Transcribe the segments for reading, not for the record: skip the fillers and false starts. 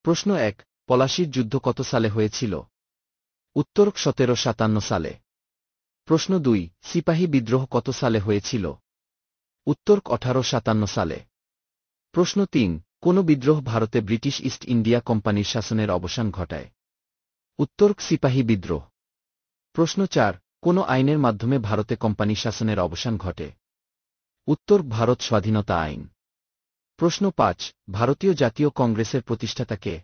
প্রশ্ন ১ পলাশীর যুদ্ধ কত সালে হয়েছিল? উত্তর ১৭৫৭ সালে। প্রশ্ন ২ সিপাহী বিদ্রোহ কত সালে হয়েছিল? উত্তর ১৮৫৭ সালে। প্রশ্ন ৩ কোন বিদ্রোহ ভারতে ব্রিটিশ ইস্ট ইন্ডিয়া কোম্পানির শাসনের অবসান ঘটায়? উত্তর সিপাহী বিদ্রোহ। প্রশ্ন ৪ কোন আইনের মাধ্যমে ভারতে কোম্পানি শাসনের অবসান ঘটে? উত্তর ভারত স্বাধীনতা আইন। প্রশ্ন ৫ ভারতীয় জাতীয় কংগ্রেসের প্রতিষ্ঠাতা কে?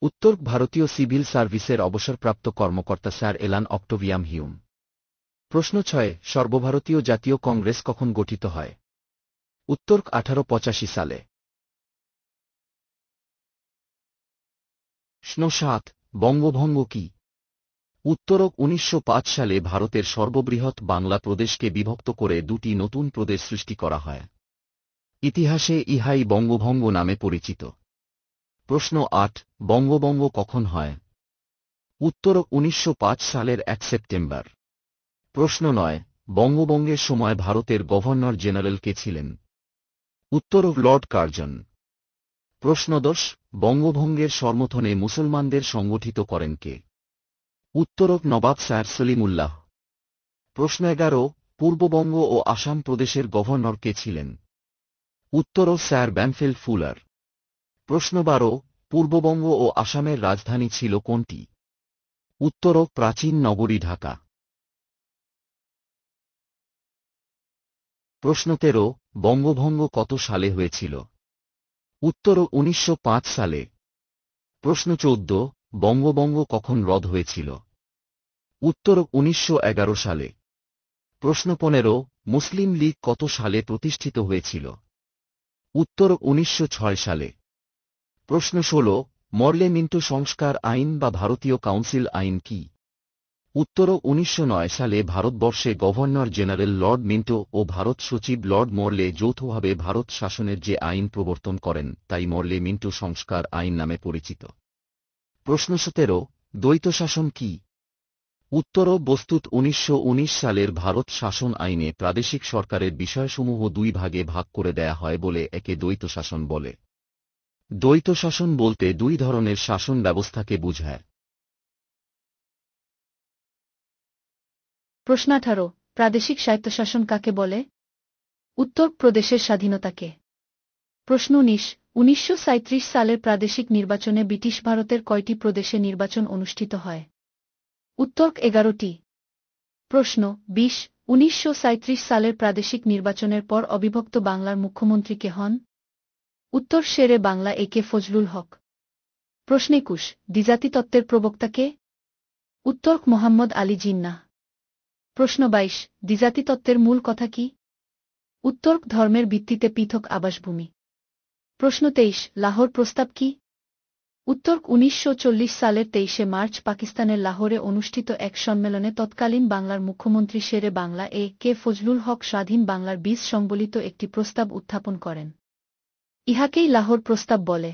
উত্তর ভারতীয় সিভিল সার্ভিসের অবসরপ্রাপ্ত কর্মকর্তা স্যার এলান অক্টোভিয়াম হিউম। প্রশ্ন ৬ সর্বভারতীয় জাতীয় কংগ্রেস কখন গঠিত হয়? উত্তর ১৮৮৫ সালে। প্রশ্ন ৭ বঙ্গভঙ্গ কি? উত্তর ১৯০৫ সালে ভারতের সর্ববৃহৎ বাংলা প্রদেশকে বিভক্ত করে দুটি নতুন প্রদেশ সৃষ্টি করা হয়। ইতিহাসে ইহাই বঙ্গভঙ্গ নামে পরিচিত। প্রশ্ন ৮ বঙ্গভঙ্গ কখন হয়? উত্তর ১৯০৫ সালের ১ সেপ্টেম্বর। প্রশ্ন ৯ বঙ্গভঙ্গের সময় ভারতের গভর্নর জেনারেল কে ছিলেন? উত্তর লর্ড কার্জন। প্রশ্ন ১০ বঙ্গভঙ্গের সমর্থনে মুসলমানদের সংগঠিত করেন কে? উত্তর নবাব স্যার সলিমুল্লাহ। প্রশ্ন ১১ পূর্ববঙ্গ ও আসাম প্রদেশের গভর্নর কে ছিলেন? উত্তর স্যার ব্যামফিল্ড ফুলার। প্রশ্ন ১২ পূর্ববঙ্গ ও আসামের রাজধানী ছিল কোনটি? উত্তর প্রাচীন নগরী ঢাকা। প্রশ্ন ১৩ বঙ্গভঙ্গ কত সালে হয়েছিল? উত্তর ১৯০৫ সালে। প্রশ্ন ১৪ বঙ্গভঙ্গ কখন রদ হয়েছিল? উত্তর ১৯১১ সালে। প্রশ্ন ১৫ মুসলিম লীগ কত সালে প্রতিষ্ঠিত হয়েছিল? উত্তর ১৯০৬ সালে। প্রশ্ন ১৬ মরলে মিন্টো সংস্কার আইন বা ভারতীয় কাউন্সিল আইন কি? উত্তর ১৯০৯ সালে ভারতবর্ষে গভর্নর জেনারেল লর্ড মিন্টো ও ভারত সচিব লর্ড মরলে যৌথভাবে ভারত শাসনের যে আইন প্রবর্তন করেন তাই মরলে মিন্টো সংস্কার আইন নামে পরিচিত। প্রশ্ন ১৭ দ্বৈত শাসন কি? উত্তর বস্তুত ১৯১৯ সালের ভারত শাসন আইনে প্রাদেশিক সরকারের বিষয়সমূহ দুই ভাগে ভাগ করে দেয়া হয় বলে একে দ্বৈত শাসন বলে। দ্বৈত শাসন বলতে দুই ধরনের শাসন ব্যবস্থাকে বোঝায়। প্রশ্ন ১৮ প্রাদেশিক স্বায়ত্তশাসন কাকে বলে? উত্তর প্রদেশের স্বাধীনতাকে। প্রশ্ন ১৯ ১৯৩৭ সালের প্রাদেশিক নির্বাচনে ব্রিটিশ ভারতের কয়টি প্রদেশে নির্বাচন অনুষ্ঠিত হয়? উত্তর ১১টি। প্রশ্ন ২০ ১৯৩৭ সালের প্রাদেশিক নির্বাচনের পর অবিভক্ত বাংলার মুখ্যমন্ত্রী কে হন? উত্তর শেরে বাংলা এ কে ফজলুল হক। প্রশ্ন ২১ দ্বিজাতি তত্ত্বের প্রবক্তা কে? উত্তর মোহাম্মদ আলী জিন্নাহ। প্রশ্ন ২২ দ্বিজাতি তত্ত্বের মূল কথা কি? উত্তর ধর্মের ভিত্তিতে পৃথক আবাসভূমি। প্রশ্ন ২৩ লাহোর প্রস্তাব কি? উত্তর ১৯৪০ সালের ২৩শে মার্চ পাকিস্তানের লাহোরে অনুষ্ঠিত এক সম্মেলনে তৎকালীন বাংলার মুখ্যমন্ত্রী শেরে বাংলা এ কে ফজলুল হক স্বাধীন বাংলার বীজ সংবলিত একটি প্রস্তাব উত্থাপন করেন। ইহাকেই লাহোর প্রস্তাব বলে।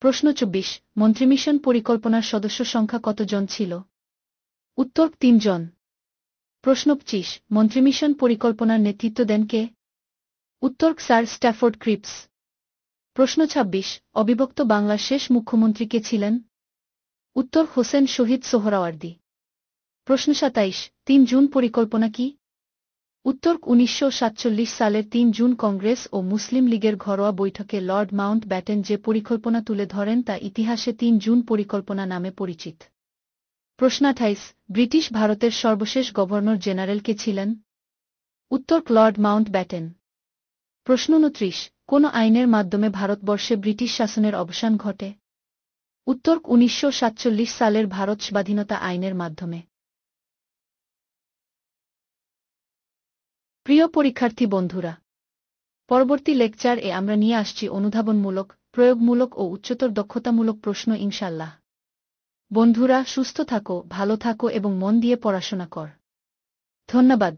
প্রশ্ন ২৪ মন্ত্রিমিশন পরিকল্পনার সদস্য সংখ্যা কতজন ছিল? উত্তর ৩ জন। প্রশ্ন ২৫ মন্ত্রিমিশন পরিকল্পনার নেতৃত্ব দেন কে? উত্তর স্যার স্ট্যাফোর্ড ক্রিপস। প্রশ্ন ২৬ অবিভক্ত বাংলার শেষ মুখ্যমন্ত্রী কে ছিলেন? উত্তর হোসেন শহীদ সোহরাওয়ার্দী। প্রশ্ন ২৭ ৩ জুন পরিকল্পনা কি? উত্তর ১৯৪৭ সালের ৩ জুন কংগ্রেস ও মুসলিম লীগের ঘরোয়া বৈঠকে লর্ড মাউন্ট ব্যাটেন যে পরিকল্পনা তুলে ধরেন তা ইতিহাসে ৩ জুন পরিকল্পনা নামে পরিচিত। প্রশ্ন ২৮ ব্রিটিশ ভারতের সর্বশেষ গভর্নর জেনারেল কে ছিলেন? উত্তর লর্ড মাউন্ট ব্যাটেন। প্রশ্ন ২৯ কোন আইনের মাধ্যমে ভারতবর্ষে ব্রিটিশ শাসনের অবসান ঘটে? উত্তর ১৯৪৭ সালের ভারত স্বাধীনতা আইনের মাধ্যমে। প্রিয় পরীক্ষার্থী বন্ধুরা, পরবর্তী লেকচার এ আমরা নিয়ে আসছি অনুধাবনমূলক, প্রয়োগমূলক ও উচ্চতর দক্ষতামূলক প্রশ্ন ইনশাআল্লাহ। বন্ধুরা সুস্থ থাকো, ভালো থাকো এবং মন দিয়ে পড়াশোনা কর। ধন্যবাদ।